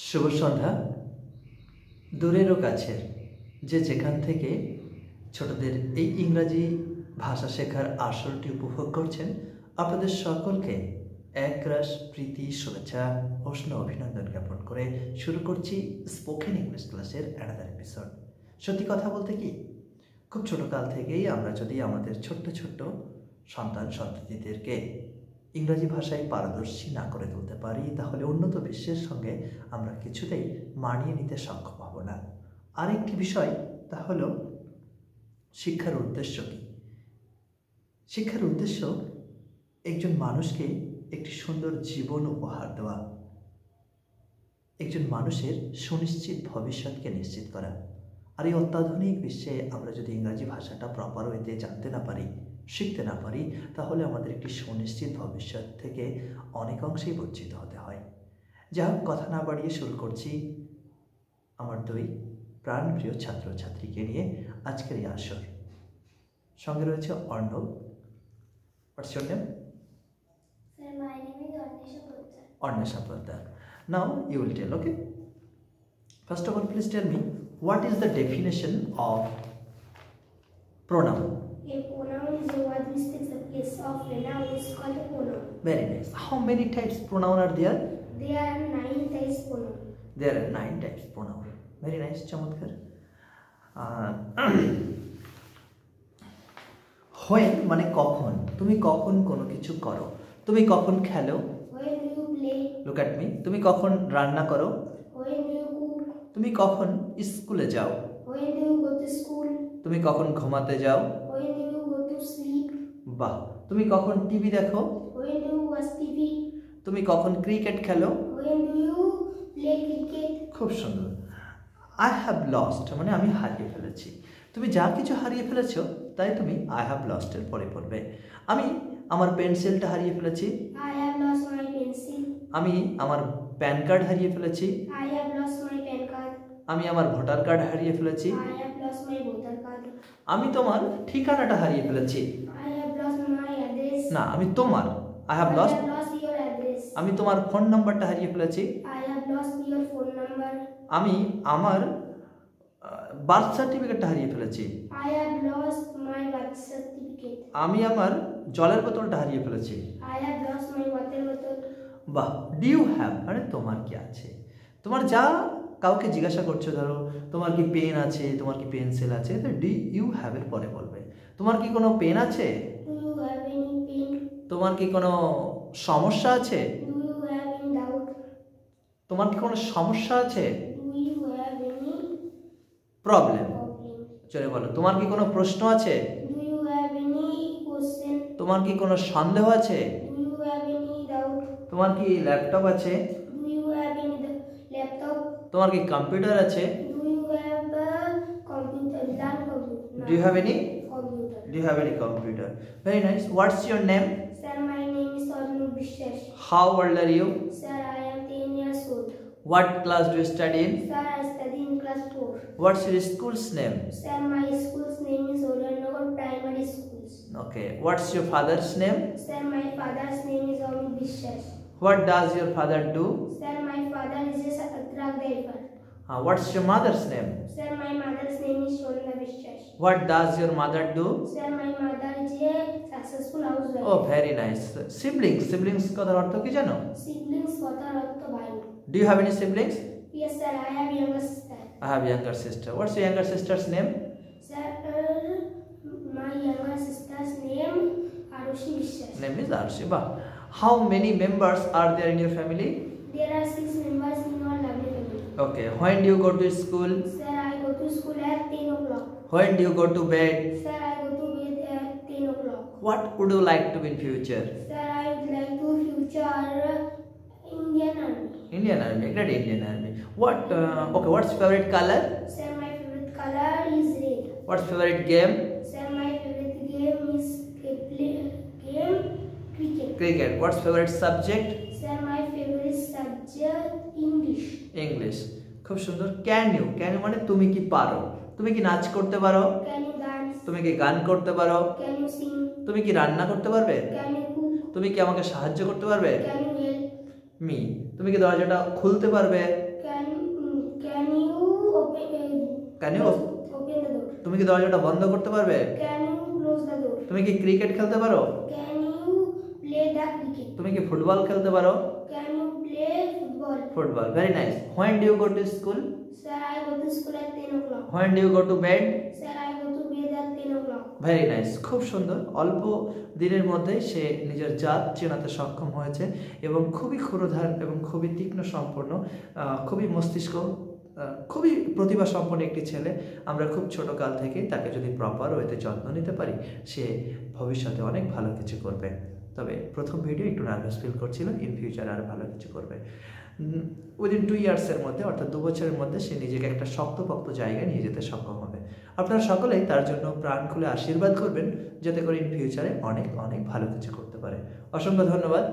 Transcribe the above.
শুভ সন্ধ্যা। দূরেরও কাছের যে যেখান থেকে ছোটদের এই ইংরাজি ভাষা শেখার আসরটি উপভোগ করছেন, আপনাদের সকলকে একরাশ প্রীতি, শুভেচ্ছা, উষ্ণ অভিনন্দন জ্ঞাপন করে শুরু করছি স্পোকেন ইংলিশ ক্লাসের অ্যানাদার এপিসোড। সত্যি কথা বলতে কি, খুব ছোটকাল থেকেই আমরা যদি আমাদের ছোট্ট ছোট্ট সন্তান সন্ততিদেরকে ইংরাজি ভাষায় পারদর্শী না করে তুলতে পারি, তাহলে উন্নত বিশ্বের সঙ্গে আমরা কিছুতেই মানিয়ে নিতে সক্ষম হব না। আরেকটি বিষয়, তা হলো শিক্ষার উদ্দেশ্য কী? শিক্ষার উদ্দেশ্য একজন মানুষকে একটি সুন্দর জীবন উপহার দেওয়া, একজন মানুষের সুনিশ্চিত ভবিষ্যৎকে নিশ্চিত করা। আর এই অত্যাধুনিক বিশ্বে আমরা যদি ইংরাজি ভাষাটা প্রপার ওয়েতে জানতে না পারি, শিখতে না পারি, তাহলে আমাদের একটি সুনিশ্চিত ভবিষ্যৎ থেকে অনেক অংশেই বঞ্চিত হতে হয়। যা হোক, কথা না বাড়িয়ে শুরু করছি আমার দুই প্রাণপ্রিয় ছাত্রছাত্রীকে নিয়ে আজকের এই আসর। সঙ্গে রয়েছে অর্ণব। হোয়াটস your name? Sir, my name is Ornisha Poddar. Ornisha Poddar. Now you will tell, okay? First of all, please tell me, what is the definition of pronoun? A pronoun is a word which takes the place of a noun is called a pronoun. Very nice. How many types pronoun are there? There are 9 types pronoun. There are 9 types pronoun. Very nice, চমৎকার। when মানে কখন, তুমি কখন কোনো কিছু করো, তুমি কখন খেলো, When do you play? look at me, তুমি কখন রান্না করো, When do you cook? তুমি কখন স্কুলে যাও, When do you go to school? তুমি কখন ঘুমাতে যাও, When do you go to sleep? বাহ, তুমি কখন টিভি দেখো, When do you watch TV? তুমি কখন ক্রিকেট খেলো। When do you play cricket? খুব সুন্দর। আই হ্যাভ লস্ট মানে আমি হারিয়ে ফেলেছি। তুমি যা কিছু হারিয়ে ফেলেছো তাই তুমি আই হ্যাভ লস্টের পরে পড়বে। আমি আমার পেন্সিলটা হারিয়ে ফেলেছি, I have lost my pencil. আমি আমার প্যান কার্ড হারিয়ে ফেলেছি, I have lost my PAN card. আমি আমার ভোটার কার্ড হারিয়ে ফেলেছি, I have lost my voter card. আমি তোমার ঠিকানাটা হারিয়ে ফেলেছি। I have lost my address. না, আমি তোমার I have I lost, have lost your address. আমি তোমার ফোন নাম্বারটা হারিয়ে ফেলেছি, I have lost your phone number. আমি আমার বার্থ সার্টিফিকেটটা হারিয়ে ফেলেছি, I have lost my birth certificate. আমি আমার জলের বোতলটা হারিয়ে ফেলেছি। I have lost my water bottle. বাহ, ডু ইউ হ্যাভ মানে তোমার কি আছে। তোমার যা কাউকে জিজ্ঞাসা করছো, ধরো তোমার কি পেন আছে, তোমার কি পেন্সিল আছে, তো ডু ইউ হ্যাভ এর পরে বলবে। তোমার কি কোনো পেন আছে, Do you have any pain? তোমার কি কোনো সমস্যা আছে, Do you have any doubt? তোমার কি কোনো সমস্যা আছে, Do you have any problem. problem? চলে বলো, তোমার কি কোনো প্রশ্ন আছে, Do you have any question? তোমার কি কোনো সন্দেহ আছে, Do you have any doubt? তোমার কি ল্যাপটপ আছে, Do you have any laptop? তোমার কি কম্পিউটার আছে, Do you have a computer? Learn computer. Do you have any, Computer. Do you have any computer. Very nice. What's your name? Sir, my name is Arnab Bishesh. How old are you? Sir, I am 10 years old. What class do you study in? Sir, I study in class 4. What's your school's name? Sir, my school's name is Oranagar Primary Schools. Okay. What's your father's name? Sir, my father's name is Amit Bishesh. What does your father do? Sir, my father is a truck driver. What's your mother's name? Sir, my mother's name is Shonda Bishesh. What does your mother do? Sir, my mother is a successful housewife. Oh, very nice. Siblings. Siblings কথার অর্থ কি জানো? Siblings কথার অর্থ ভাই। Do you have any siblings? Yes, sir, I have younger sister. I have younger sister. What's your younger sister's name? Sir, my younger sister's name Arushi Bishesh. Name is Arshiba. How many members are there in your family? There are 6 members in our lovely family. Okay. When do you go to school? Sir, I go to school at 10 o'clock. When do you go to bed? Sir, I go to bed at 10 o'clock. What would you like to be in future? Sir, I would like to future Indian Army. Indian Army, great Indian Army. What? Okay, what's favorite color? Sir, my favorite color is red. What's favorite game? Sir, my favorite game is cricket. Cricket. What's favorite subject? Sir, my favorite subject English. English. খুব সুন্দর। Can you মানে তুমি কি পারো? তুমি কি নাচ করতে পারো? Can you dance? তুমি কি গান করতে পারো? Can you sing? তুমি কি রান্না করতে পারবে? Can you cook? তুমি কি আমাকে সাহায্য করতে পারবে? Can you help? মি। তুমি কি দরজাটা খুলতে পারবে? Can can you open the door? তুমি কি দরজাটা বন্ধ করতে পারবে? Can you close the door? তুমি কি ক্রিকেট খেলতে পারো? Can you play the cricket? তুমি কি ফুটবল খেলতে পারো? Can you play football? Football, very nice. When do you go to school? Sir, I go to school at 10 o'clock. When do you go to bed? Sir, I go to bed at 10 o'clock. Very nice, খুব সুন্দর। অল্প দিনের মধ্যে সে নিজের জাত চেনাতে সক্ষম হয়েছে এবং খুবই ক্ষুরধার এবং খুবই তীক্ষ্ণ সম্পন্ন, খুবই মস্তিষ্ক, খুবই প্রতিভা সম্পন্ন একটি ছেলে। আমরা খুব ছোট কাল থেকে তাকে যদি প্রপার ওয়েতে যত্ন নিতে পারি সে ভবিষ্যতে অনেক ভালো কিছু করবে। তবে প্রথম ভিডিও একটু নার্ভাস ফিল করছিল, ইন ফিউচার আর ভালো কিছু করবে। উইদিন 2 ইয়ার্সের মধ্যে অর্থাৎ 2 বছরের মধ্যে সে নিজেকে একটা শক্তপোক্ত জায়গায় নিয়ে যেতে সক্ষম হবে। আপনারা সকলেই তার জন্য প্রাণ খুলে আশীর্বাদ করবেন যাতে করে ইন ফিউচারে অনেক অনেক ভালো কিছু করতে পারে। অসংখ্য ধন্যবাদ।